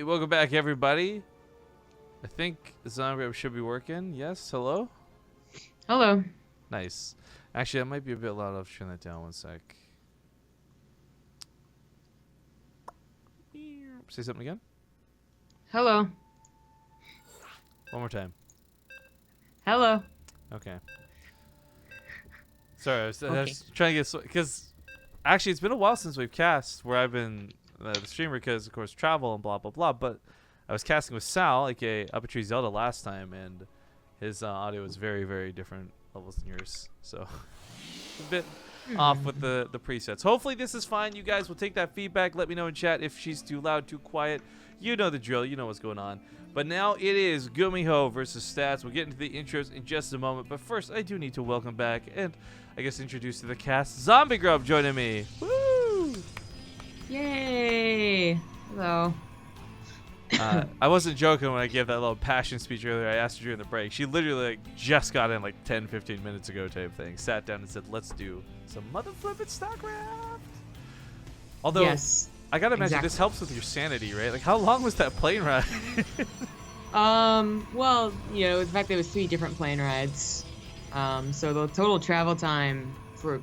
welcome back, everybody. I think the zombie should be working. Yes, hello? Hello. Nice. Actually, that might be a bit loud. I'll turn that down 1 sec. Say something again? Hello. One more time. Hello. Okay. Sorry, I was Okay. trying to get... Because, actually, it's been a while since we've cast where I've been the streamer because, of course, travel and blah, blah, blah. But I was casting with Sal, aka Up a Tree Zelda, last time, and his audio was very, very different levels than yours. So, a bit off with the presets. Hopefully this is fine. You guys will take that feedback. Let me know in chat if she's too loud, too quiet. You know the drill. You know what's going on. But now it is GuMiho versus Stats. We'll get into the intros in just a moment. But first, I do need to welcome back and, I guess, introduce to the cast Zombie Grub joining me. Woo! Yay. Hello. I wasn't joking when I gave that little passion speech earlier. I asked her during the break. She literally just got in like 10, 15 minutes ago type thing. Sat down and said, let's do some mother flippin' StarCraft. Although, Yes. I gotta imagine exactly. this helps with your sanity, right? Like, how long was that plane ride? Well, you know, the fact that it was 3 different plane rides. So the total travel time for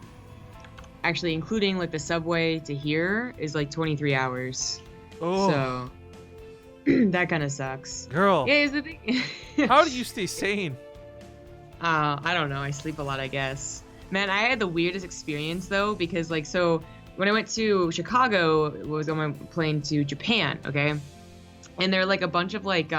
actually including like the subway to here is like 23 hours. Oh, So that kind of sucks. girl. Yeah, is the thing. How do you stay sane? I don't know. I sleep a lot, I guess. Man, I had the weirdest experience though, because like, so when I went to Chicago, it was on my plane to Japan, okay? And there are like a bunch of like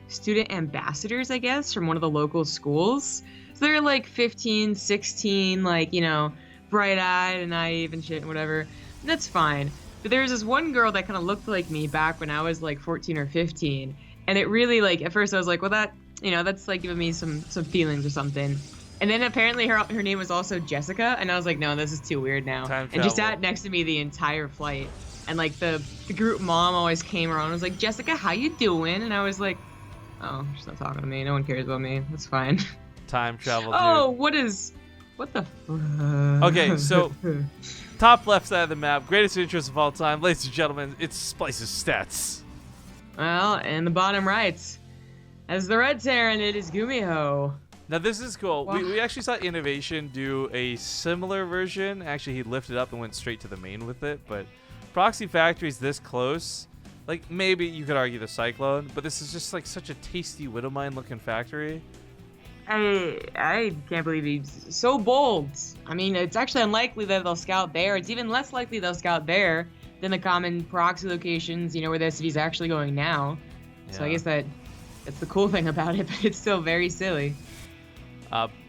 student ambassadors, I guess, from one of the local schools. So they're like 15, 16, like, you know, bright-eyed and naive and shit and whatever. That's fine. But there was this one girl that kind of looked like me back when I was like 14 or 15. And it really, like, at first I was like, well, that, you know, that's like giving me some feelings or something. And then apparently her name was also Jessica. And I was like, no, this is too weird now. Time And she travel. sat next to me the entire flight. And like the group mom always came around and was like, Jessica, how you doing? And I was like, oh, she's not talking to me. No one cares about me. That's fine. Time travel, Oh, dude. what the Okay, so top left side of the map, greatest intros of all time. Ladies and gentlemen, it's Splice's Stats. Well, and the bottom right, as the red Terran, it is GuMiho. Now this is cool. Wow. We actually saw Innovation do a similar version. Actually, he lifted up and went straight to the main with it. But Proxy Factory's this close. Like, maybe you could argue the Cyclone, but this is just like such a tasty Widowmine looking factory. I can't believe he's so bold. I mean, it's actually unlikely that they'll scout there. It's even less likely they'll scout there than the common proxy locations, you know, where the SCV's actually going now. So I Yeah. guess that's the cool thing about it, but it's still very silly.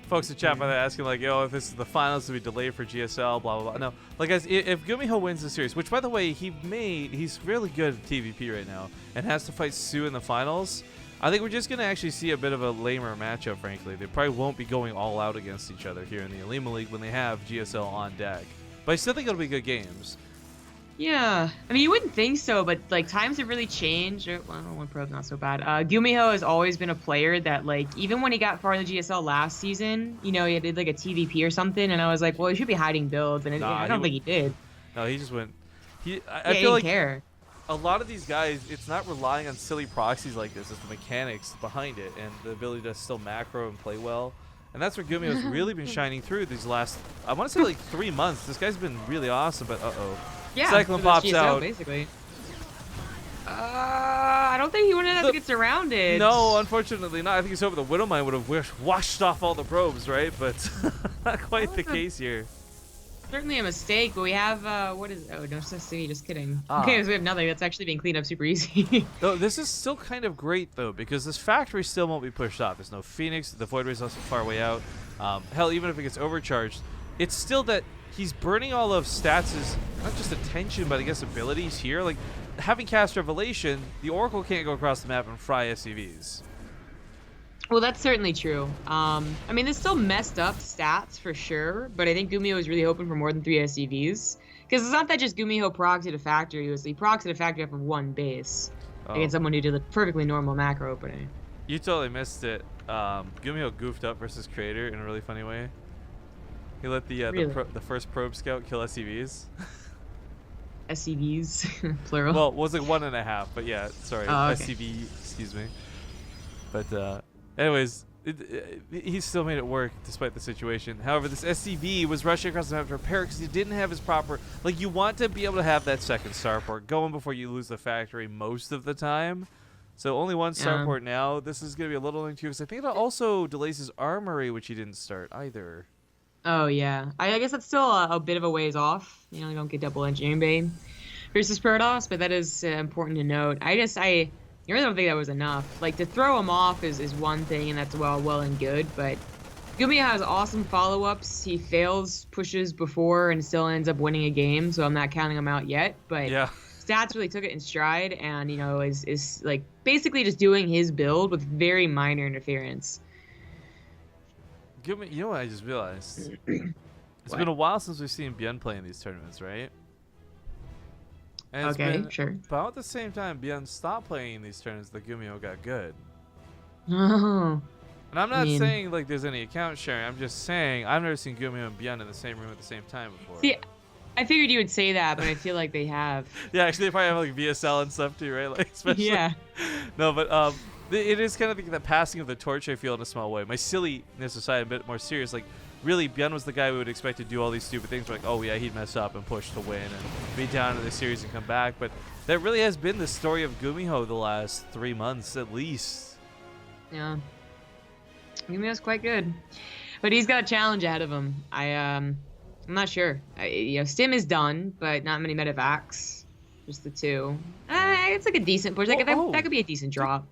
Folks in chat, by the way, asking like, yo, if this is the finals, to be delayed for GSL, blah, blah, blah. No, like, guys, if GuMiho wins the series, which, by the way, he's really good at TVP right now and has to fight Sue in the finals, I think we're just going to actually see a bit of a lamer matchup, frankly. They probably won't be going all out against each other here in the Olimoleague when they have GSL on deck. But I still think it'll be good games. Yeah, I mean, you wouldn't think so, but like times have really changed. Well, one pro's not so bad. GuMiho has always been a player that, like, even when he got far in the GSL last season, you know, he did like a TVP or something, and I was like, well, he should be hiding builds, and Nah, I don't think he did. No, he just went. I Yeah, feel he didn't like care. a lot of these guys, it's not relying on silly proxies like this. It's the mechanics behind it and the ability to still macro and play well. And that's where GuMiho's really been shining through these last, I want to say, like 3 months. This guy's been really awesome, but uh-oh. Yeah, Cyclone for the pops GSL, out. basically. I don't think he wouldn't have to get surrounded. No, unfortunately not. I think he's hoping the Widowmine would have washed off all the probes, right? But not quite the case here. Certainly a mistake, but we have, what is, oh, no necessity, just kidding. Ah. Okay, so we have nothing. That's actually being cleaned up super easy. No, this is still kind of great, though, because this factory still won't be pushed off. There's no Phoenix. The Void Ray is also far way out. Hell, even if it gets overcharged, it's still that he's burning all of Stats' not just attention, but I guess abilities here. Like, having cast Revelation, the Oracle can't go across the map and fry SCVs. Well, that's certainly true. I mean, there's still messed up stats for sure, but I think GuMiho is really hoping for more than 3 SCVs. Because it's not that just GuMiho proxied a factory, it was he proxied a factory off of 1 base against someone who did a perfectly normal macro opening. You totally missed it. GuMiho goofed up versus Creator in a really funny way. He let the Really? the first probe scout kill SCVs. SCVs, plural. Well, it was like 1.5, but yeah, sorry, Oh, okay. SCV, excuse me. But anyways, he still made it work despite the situation. However, this SCV was rushing across the map to repair because he didn't have his proper. Like, you want to be able to have that second starport going before you lose the factory most of the time. So only one starport now. This is going to be a little annoying too because I think it also delays his armory, which he didn't start either. Oh yeah, I guess that's still a bit of a ways off. You know, you don't get double engineering bay versus Parados, but that is important to note. I really don't think that was enough. Like, to throw him off is one thing, and that's well and good, but GuMiho has awesome follow-ups. He fails pushes before and still ends up winning a game, so I'm not counting him out yet, but Yeah. Stats really took it in stride and, you know, is like basically just doing his build with very minor interference. You know what I just realized? It's been a while since we've seen Bien play in these tournaments, right? And it's Okay, been sure. about the same time Bien stopped playing in these tournaments that GuMiho got good. Oh. And I'm not saying like there's any account sharing. I'm just saying I've never seen GuMiho and Bien in the same room at the same time before. See, I figured you would say that, but I feel like they have. Yeah, actually they probably have like VSL and stuff too, right? Like especially. Yeah. No, but it is kind of the passing of the torch, I feel, in a small way. My silliness aside, a bit more serious. Like, really, Bien was the guy we would expect to do all these stupid things. Like, oh yeah, he'd mess up and push to win and be down in the series and come back. But that really has been the story of GuMiho the last 3 months at least. Yeah. GuMiho's quite good, but he's got a challenge ahead of him. I'm not sure. You know, Stim is done, but not many medevacs. Just the 2. It's like a decent push. Like, that could be a decent drop.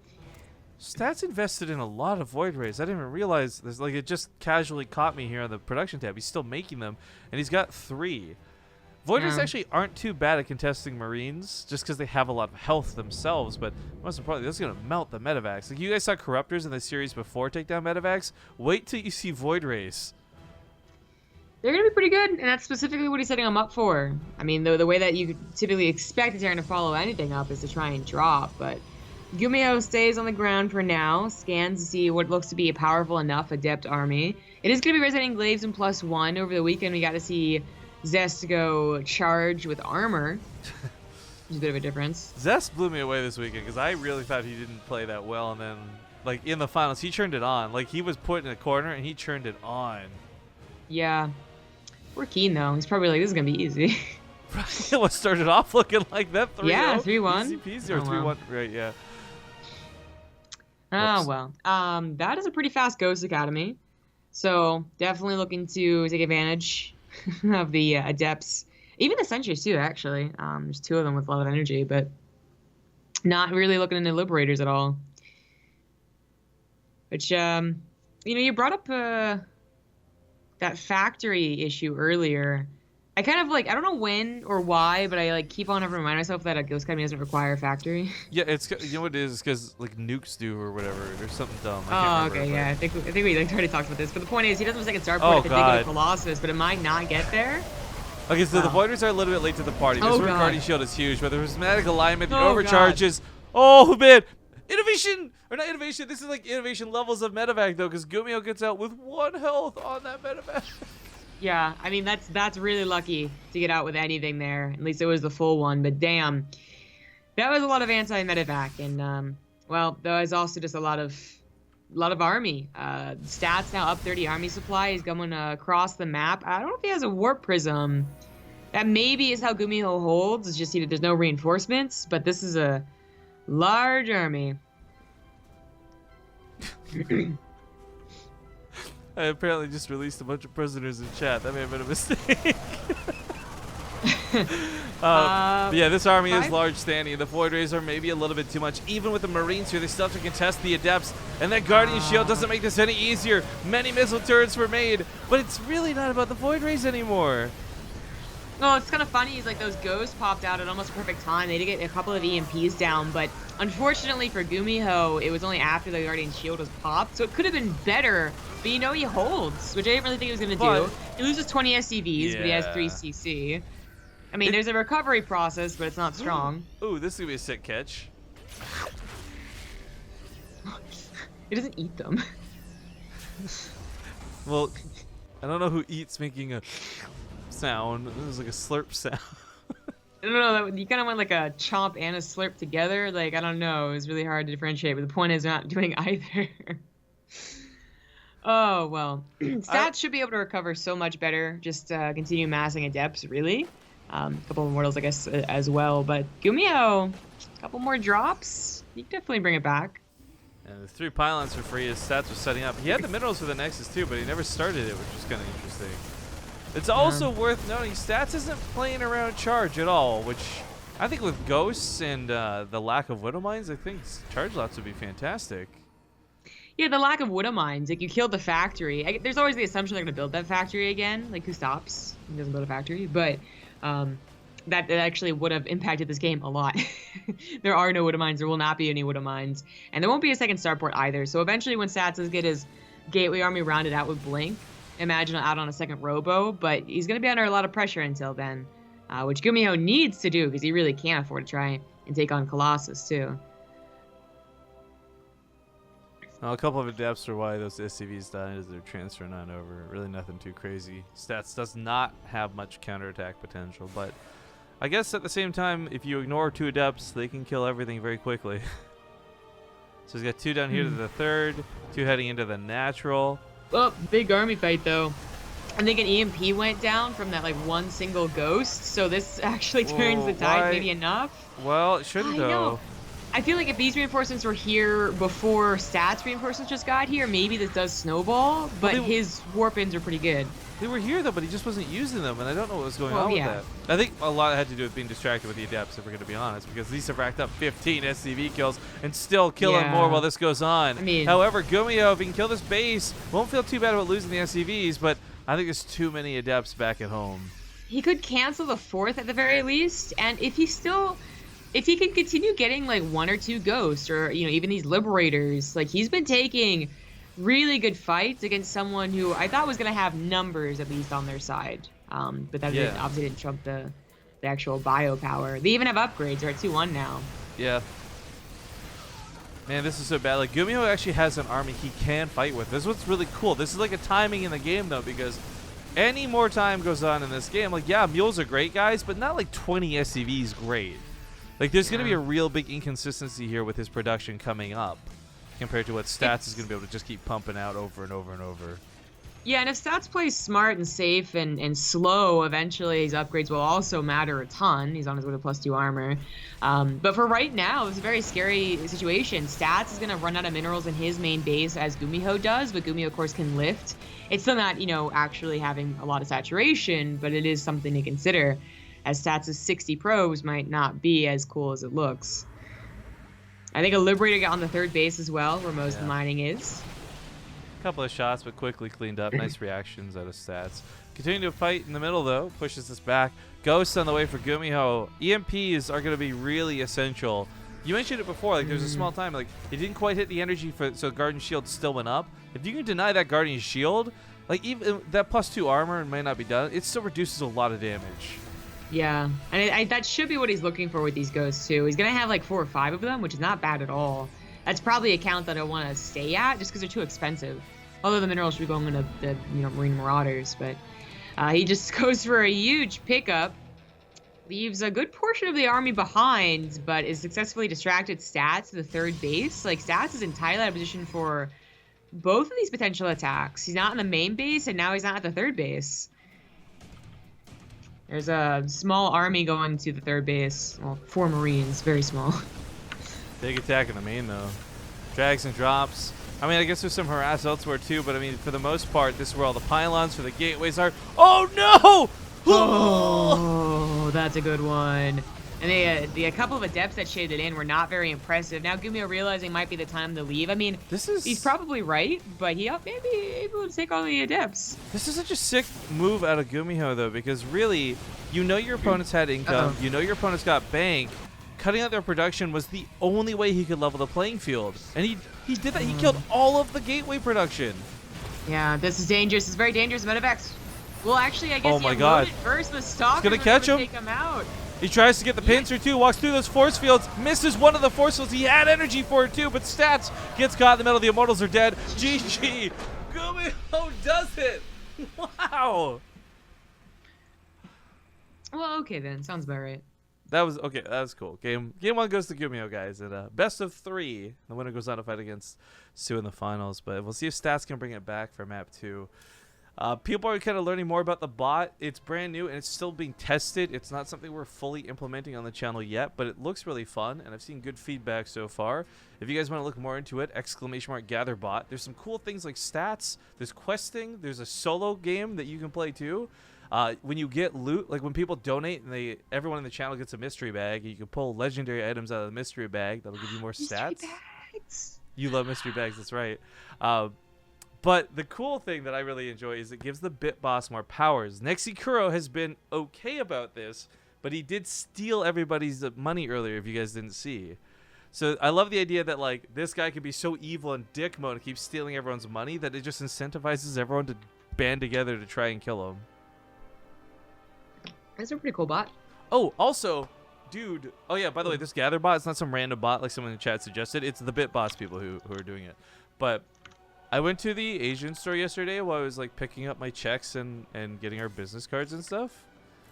Stats invested in a lot of Void Rays. I didn't even realize this. Like, it just casually caught me here on the production tab. He's still making them, and he's got 3. Void Rays actually aren't too bad at contesting Marines, just because they have a lot of health themselves. But most importantly, that's going to melt the medevacs. Like, you guys saw Corruptors in the series before take down medevacs. Wait till you see Void Rays. They're going to be pretty good, and that's specifically what he's setting them up for. I mean, the way that you typically expect a Terran to follow anything up is to try and drop, but GuMiho stays on the ground for now, scans to see what looks to be a powerful enough adept army. It is going to be resetting glaives in +1 over the weekend. We got to see Zest go charge with armor, which is a bit of a difference. Zest blew me away this weekend because I really thought he didn't play that well, and then, like, in the finals, he turned it on. Like, he was put in a corner, and he turned it on. Yeah. We're keen, though. He's probably like, this is going to be easy. What started off looking like that 3-0? Yeah, 3-1. Easy peasy, or 3-1, right, yeah. Oh, well. That is a pretty fast Ghost Academy. So, definitely looking to take advantage of the Adepts. Even the Sentries, too, actually. There's 2 of them with a lot of energy, but not really looking into Liberators at all. Which, you know, you brought up that factory issue earlier. I kind of like, I don't know when or why, but I like keep on having to remind myself that a Ghost Academy doesn't require a factory. Yeah, it's, you know what it is? Because like nukes do or whatever. There's something dumb. Oh, okay, yeah. I think we like already talked about this. But the point is, he doesn't have a second starport at the Dig of the Colossus, but it might not get there. Okay, so the Voiders are a little bit late to the party. This Guardian Shield is huge, but the prismatic alignment, the overcharges. Oh man, innovation or not innovation. This is like innovation levels of medevac though, because GuMiho gets out with 1 health on that medevac. Yeah, I mean that's really lucky to get out with anything there. At least it was the full one, but damn, that was a lot of anti-medevac, and well, there was also just a lot of army. Stats now up 30 army supply. He's going across the map. I don't know if he has a warp prism. That maybe is how GuMiho holds. It's just there's no reinforcements, but this is a large army. I apparently just released a bunch of prisoners in chat. That may have been a mistake. Yeah, this army is large standing. The Void Rays are maybe a little bit too much. Even with the Marines here, they still have to contest the Adepts. And that Guardian Shield doesn't make this any easier. Many missile turrets were made, but it's really not about the Void Rays anymore. Well, it's kind of funny. Is like those ghosts popped out at almost perfect time. They did get a couple of EMPs down, but unfortunately for GuMiho, it was only after the Guardian Shield was popped. So it could have been better, but you know he holds, which I didn't really think he was going to do. He loses 20 SCVs, but he has 3 CC. I mean, there's a recovery process, but it's not strong. Ooh, this is going to be a sick catch. It doesn't eat them. Well, I don't know who eats making a sound. This is like a slurp sound. I don't know. You kind of went like a chomp and a slurp together. Like, I don't know. It was really hard to differentiate. But the point is, not doing either. Oh, well. Stats should be able to recover so much better. Just continue massing adepts, really. A couple of immortals, I guess, as well. But GuMiho, a couple more drops. You can definitely bring it back. And the 3 pylons for free. His stats was setting up. He had the minerals for the Nexus too, but he never started it, which is kind of interesting. It's also worth noting, Stats isn't playing around charge at all, which I think with Ghosts and the lack of Widow Mines, I think charge lots would be fantastic. Yeah, the lack of Widow Mines. Like, you killed the factory. There's always the assumption they're going to build that factory again. Like, who stops? Who doesn't build a factory? But that actually would have impacted this game a lot. There are no Widow Mines. There will not be any Widow Mines. And there won't be a second starport either. So eventually when Stats does get his Gateway army rounded out with Blink, imagine out on a second Robo. But he's going to be under a lot of pressure until then, which GuMiho needs to do because he really can't afford to try and take on Colossus, too. Well, a couple of adepts are why those SCVs died as they're transferring on over. Really nothing too crazy. Stats does not have much counterattack potential, but I guess at the same time, if you ignore 2 adepts, they can kill everything very quickly. So he's got 2 down here to the 3rd, 2 heading into the natural. Oh, big army fight, though. I think an EMP went down from that, like, one single ghost, so this actually turns the tide maybe enough. Well, it shouldn't, though. I feel like if these reinforcements were here before Stats reinforcements just got here, maybe this does snowball, but his warp-ins are pretty good. They were here, though, but he just wasn't using them, and I don't know what was going on with that. I think a lot had to do with being distracted with the adepts, if we're going to be honest, because these have racked up 15 SCV kills and still killing more while this goes on. However, GuMiho, if he can kill this base, won't feel too bad about losing the SCVs, but I think there's too many adepts back at home. He could cancel the 4th at the very least, and if he can continue getting like 1 or 2 ghosts or, you know, even these liberators, like he's been taking really good fights against someone who I thought was going to have numbers at least on their side. But that obviously didn't trump the actual bio power. They even have upgrades. They're at 2-1 now. Yeah. Man, this is so bad. Like, GuMiho actually has an army he can fight with. This is what's really cool. This is like a timing in the game, though, because any more time goes on in this game. Like, yeah, mules are great, guys, but not like 20 SCVs great. Like, there's going to be a real big inconsistency here with his production coming up compared to what Stats is going to be able to just keep pumping out over and over and over. Yeah, and if Stats plays smart and safe and slow, eventually his upgrades will also matter a ton. He's on his way to +2 armor. But for right now, it's a very scary situation. Stats is going to run out of minerals in his main base as GuMiho does, but GuMiho, of course, can lift. It's still not, you know, actually having a lot of saturation, but it is something to consider, as Stats' 60 probes might not be as cool as it looks. I think a Liberator got on the 3rd base as well, where most of the mining is. Couple of shots, but quickly cleaned up. Nice reactions out of Stats. Continuing to fight in the middle, though. Pushes this back. Ghosts on the way for GuMiho. EMPs are going to be really essential. You mentioned it before. Like, there's a small time. Like, it didn't quite hit the energy, so Guardian Shield still went up. If you can deny that Guardian Shield, like, even that +2 armor might not be done. It still reduces a lot of damage. Yeah, and that should be what he's looking for with these ghosts, too. He's going to have, like, 4 or 5 of them, which is not bad at all. That's probably a count that I want to stay at, just because they're too expensive. Although the minerals should be going into the Marine Marauders, but he just goes for a huge pickup, leaves a good portion of the army behind, but is successfully distracted Stats to the 3rd base. Like, Stats is entirely out of position for both of these potential attacks. He's not in the main base, and now he's not at the 3rd base. There's a small army going to the 3rd base. Well, 4 Marines, very small. Big attack in the main, though. Drags and drops. I mean, I guess there's some harass elsewhere, too, but I mean, for the most part, this is where all the pylons for the gateways are. Oh, no! Oh, that's a good one. And a couple of adepts that shaded in were not very impressive. Now GuMiho realizing might be the time to leave. I mean, he's probably right, but he may be able to take all the adepts. This is such a sick move out of GuMiho, though, because really, you know your opponents had income. You know your opponents got bank. Cutting out their production was the only way he could level the playing field. And he did that. He killed all of the gateway production. Yeah, this is dangerous. This is very dangerous. Medivacs. Well, actually, I guess oh my God. First, the Stalker gonna catch him. Take him out. He tries to get the pincer, too. Walks through those force fields. Misses one of the force fields. He had energy for it, too. But Stats gets caught in the middle. The Immortals are dead. GG. GuMiho does it. Wow. Well, okay, then. Sounds about right. That was okay. That was cool. Game 1 goes to GuMiho, guys, and best of 3. The winner goes on to fight against Sue in the finals. But we'll see if Stats can bring it back for map 2. People are kind of learning more about the bot. It's brand new and it's still being tested. It's not something we're fully implementing on the channel yet, but it looks really fun, and I've seen good feedback so far. If you guys want to look more into it, !GatherBot. There's some cool things like stats. There's questing. There's a solo game that you can play too. When you get loot, like when people donate, and everyone in the channel gets a mystery bag, you can pull legendary items out of the mystery bag. That'll give you more stats. Mystery bags. You love mystery bags, that's right. But the cool thing that I really enjoy is it gives the Bit Boss more powers. Nexikuro has been okay about this, but he did steal everybody's money earlier, if you guys didn't see. So I love the idea that like this guy can be so evil in dick mode and keep stealing everyone's money that it just incentivizes everyone to band together to try and kill him. That's a pretty cool bot. Oh, also, dude. Oh yeah, by the way, this Gather bot, it's not some random bot like someone in the chat suggested. It's the Bit Boss people who are doing it. But I went to the Asian store yesterday while I was like picking up my checks and getting our business cards and stuff.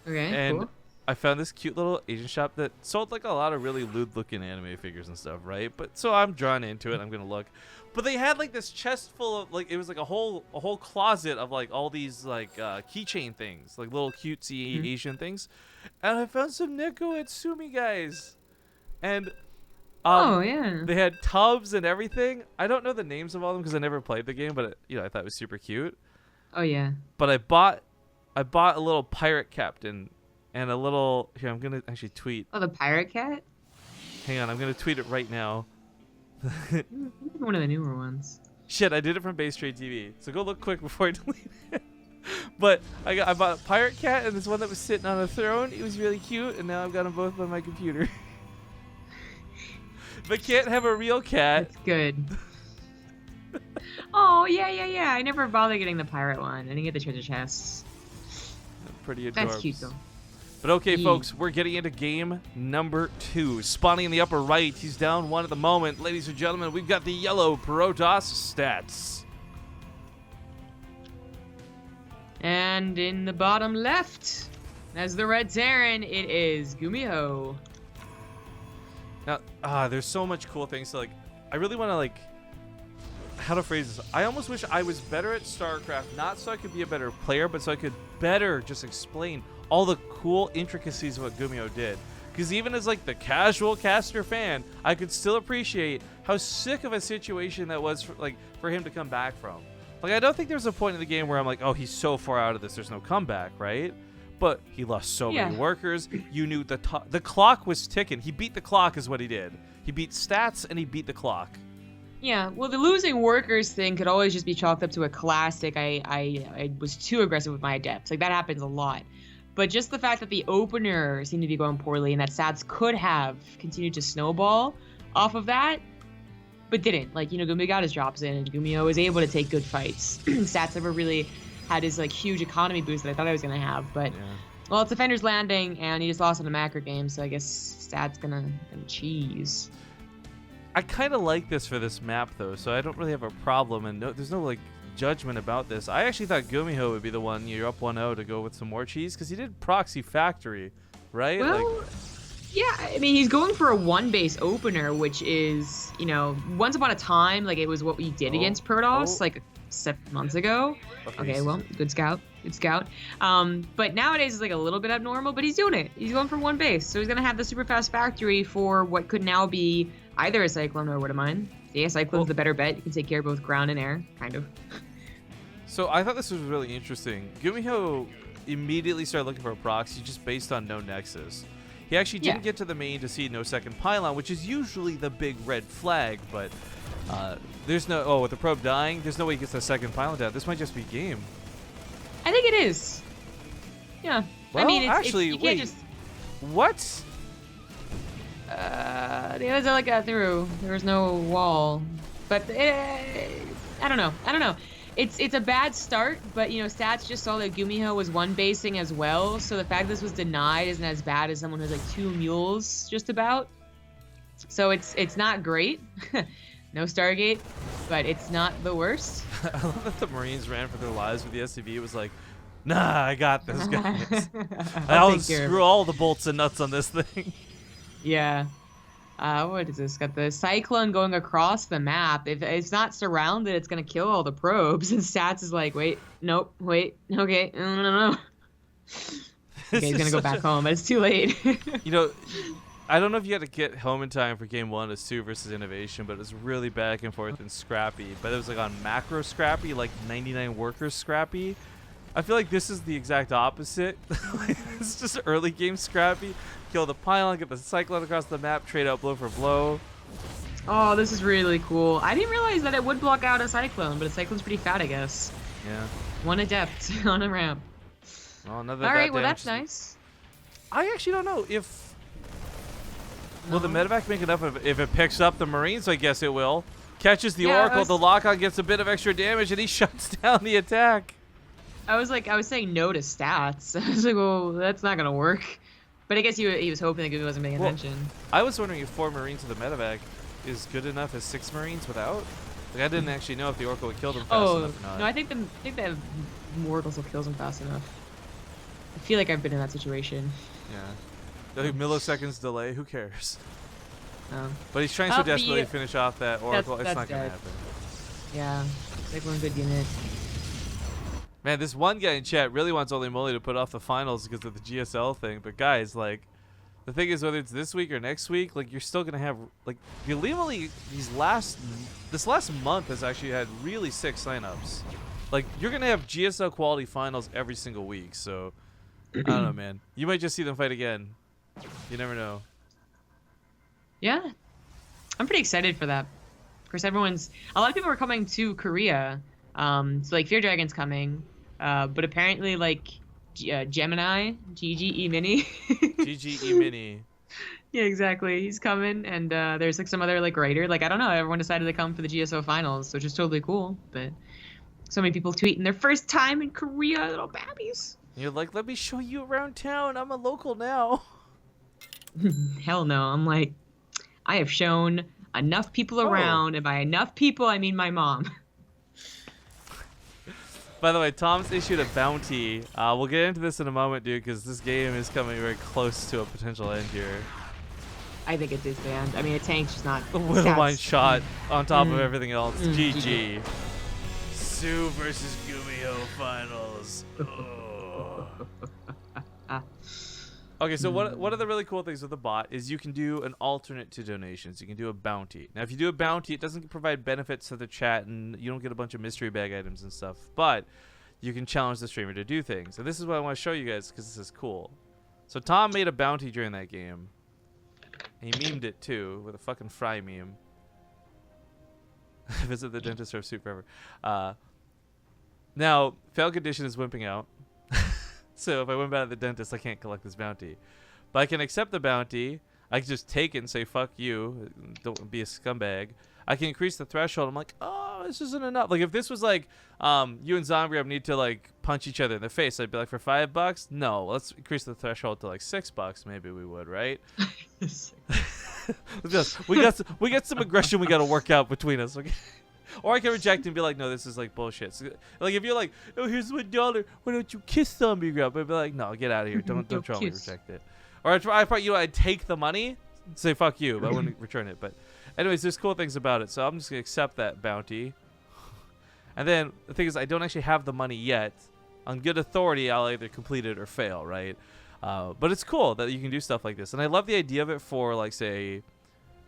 Okay, and cool. I found this cute little Asian shop that sold like a lot of really lewd looking anime figures and stuff, right? But so I'm drawn into it. I'm gonna look. But they had like this chest full of like, it was like a whole closet of like all these like keychain things, like little cutesy Asian things. And I found some Neko Atsumi guys. And oh yeah, they had tubs and everything. I don't know the names of all of them because I never played the game, but I thought it was super cute. Oh yeah. But I bought a little pirate captain and a little. Here, I'm gonna actually tweet. Oh, the pirate cat. Hang on, I'm gonna tweet it right now. One of the newer ones. Shit, I did it from BaseTradeTV. So go look quick before I delete it. But I bought a pirate cat and this one that was sitting on a throne. It was really cute, and now I've got them both on my computer. But can't have a real cat. That's good. Oh yeah. I never bothered getting the pirate one. I didn't get the treasure chests. Pretty adorable. That's cute though. But okay, folks, we're getting into game number 2. Spawning in the upper right, he's down 1 at the moment. Ladies and gentlemen, we've got the yellow Protoss stats. And in the bottom left, as the red Terran, it is GuMiho. Now, there's so much cool things. So, like, I really want to, like, how to phrase this. I almost wish I was better at StarCraft, not so I could be a better player, but so I could better just explain all the cool intricacies of what GuMiho did. Because even as, like, the casual caster fan, I could still appreciate how sick of a situation that was for him to come back from. Like, I don't think there's a point in the game where I'm like, oh, he's so far out of this, there's no comeback, right? But he lost so many workers. You knew the clock was ticking. He beat the clock is what he did. He beat stats and he beat the clock. Yeah, well, the losing workers thing could always just be chalked up to a classic. I was too aggressive with my adepts. Like, that happens a lot. But just the fact that the opener seemed to be going poorly and that stats could have continued to snowball off of that, but didn't. Like, GuMiho got his drops in, and GuMiho was able to take good fights. Stats never really had his, like, huge economy boost that I thought I was going to have. But, well, it's Defender's Landing, and he just lost in a macro game, so I guess Stats gonna cheese. I kind of like this for this map, though, so I don't really have a problem, and there's no, like, judgment about this. I actually thought GuMiho would be the one, you're up 1-0 to go with some more cheese, because he did Proxy Factory, right? Well, yeah, I mean, he's going for a 1-base opener, which is, once upon a time, like, it was what we did against Protoss, like, 7 months ago. Okay, well, good scout. But nowadays it's like a little bit abnormal, but he's doing it. He's going for 1 base, so he's gonna have the super fast factory for what could now be either a Cyclone or a Woodamine. Yeah, Cyclone's the better bet. You can take care of both ground and air, kind of. So I thought this was really interesting. GuMiho immediately started looking for a proxy just based on no nexus. He actually didn't get to the main to see no second pylon, which is usually the big red flag, but there's no... with the probe dying, there's no way he gets the second pylon down. This might just be game. I think it is. Yeah. Well, I mean, actually, you can't just... What? The others are like through. There was no wall. But I don't know. It's a bad start, but stats just saw that GuMiho was 1-basing as well, so the fact this was denied isn't as bad as someone who's like 2 mules just about. So it's not great. No Stargate, but it's not the worst. I love that the Marines ran for their lives with the SCV. It was like Nah, I got this, guys. I'll I'll take care of screw it. all the bolts and nuts on this thing. Yeah. What is this? Got the cyclone going across the map. If it's not surrounded, it's gonna kill all the probes. And Stats is like, wait, nope, wait, okay, no. This Okay, he's is gonna go such back a- home, but it's too late. You know, I don't know if you had to get home in time for game 1 as Sue versus Innovation, but it was really back and forth and scrappy. But it was like on macro scrappy, like 99 workers scrappy. I feel like this is the exact opposite. It's just early game scrappy. Kill the pylon, get the cyclone across the map, trade out blow for blow. Oh, this is really cool. I didn't realize that it would block out a cyclone, but a cyclone's pretty fat, I guess. Yeah. One adept on a ramp. Well, another All right, that well damage that's nice. I actually don't know if will the medevac make enough if it picks up the Marines. I guess it will. Catches the Yeah, Oracle, the lock-on gets a bit of extra damage, and he shuts down the attack. I was saying no to Stats. I was like, well, that's not gonna work. But I guess he was hoping that he wasn't paying attention. I was wondering if 4 Marines with a medevac is good enough as 6 Marines without. Like I didn't actually know if the Oracle would kill them fast enough or not. No, I think the Mortals will kill them fast enough. I feel like I've been in that situation. Yeah. The milliseconds delay, who cares? But he's trying so Well, desperately to finish off that Oracle. It's that's not going to dead. happen. Yeah, it's like one good unit. Man, this one guy in chat really wants Olimoleague to put off the finals because of the GSL thing. But guys, like, the thing is, whether it's this week or next week, like, you're still gonna have like the Olimoleague. This last month has actually had really sick signups. Like, you're gonna have GSL quality finals every single week. So I don't know, man. You might just see them fight again. You never know. Yeah, I'm pretty excited for that. Of course, a lot of people are coming to Korea. So like Fear Dragon's coming, but apparently like Gemini, GGE Mini. GGE Mini. Yeah, exactly. He's coming, and there's like some other like writer. Like I don't know. Everyone decided to come for the GSO finals, which is totally cool. But so many people tweeting their first time in Korea, little babbies. You're like, let me show you around town. I'm a local now. Hell no. I'm like, I have shown enough people around, and by enough people, I mean my mom. By the way, Tom's issued a bounty. We'll get into this in a moment, dude, because this game is coming very close to a potential end here. I think it is banned. I mean, a tank's just not. A Widowmine stats. shot on top of everything else. GG. GG. Sue versus GuMiho finals. Okay, so one of the really cool things with the bot is you can do an alternate to donations. You can do a bounty. Now, if you do a bounty, it doesn't provide benefits to the chat, and you don't get a bunch of mystery bag items and stuff. But you can challenge the streamer to do things. And this is what I want to show you guys because this is cool. So Tom made a bounty during that game. He memed it too with a fucking fry meme. Visit the dentist or soup forever. Now, fail condition is wimping out. So if I went back to the dentist, I can't collect this bounty. But I can accept the bounty. I can just take it and say, fuck you. Don't be a scumbag. I can increase the threshold. I'm like, oh, this isn't enough. Like, if this was like, you and Zombie need to, like, punch each other in the face, I'd be like, for $5? No, let's increase the threshold to, like, $6. Maybe we would, right? we got some aggression we got to work out between us, okay? Or I can reject and be like, no, this is like bullshit. So, like if you're like, oh, here's $1, why don't you kiss Zombie Grub? I'd be like, no, get out of here. Don't troll me, reject it. Or I'd take the money, say fuck you, but I wouldn't return it. But anyways, there's cool things about it. So I'm just gonna accept that bounty. And then the thing is, I don't actually have the money yet. On good authority, I'll either complete it or fail, right? But it's cool that you can do stuff like this, and I love the idea of it for like say.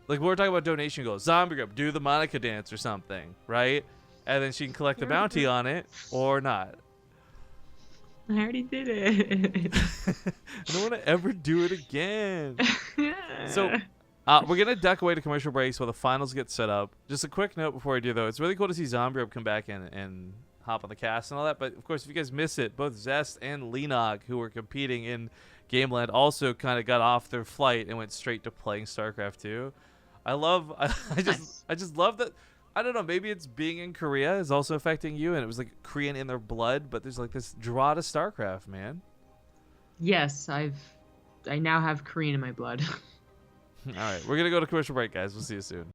Like, we're talking about donation goals. Zombie Grub, do the Monica dance or something, right? And then she can collect the bounty on it or not. I already did it. I don't want to ever do it again. So, we're going to duck away to commercial breaks while the finals get set up. Just a quick note before I do, though. It's really cool to see Zombie Grub come back and hop on the cast and all that. But, of course, if you guys miss it, both Zest and Lenog, who were competing in Gameland, also kind of got off their flight and went straight to playing StarCraft 2. I just love that. I don't know, maybe it's being in Korea is also affecting you, and it was like Korean in their blood, but there's like this draw to StarCraft, man. Yes, I now have Korean in my blood. All right, we're gonna go to commercial break, guys. We'll see you soon.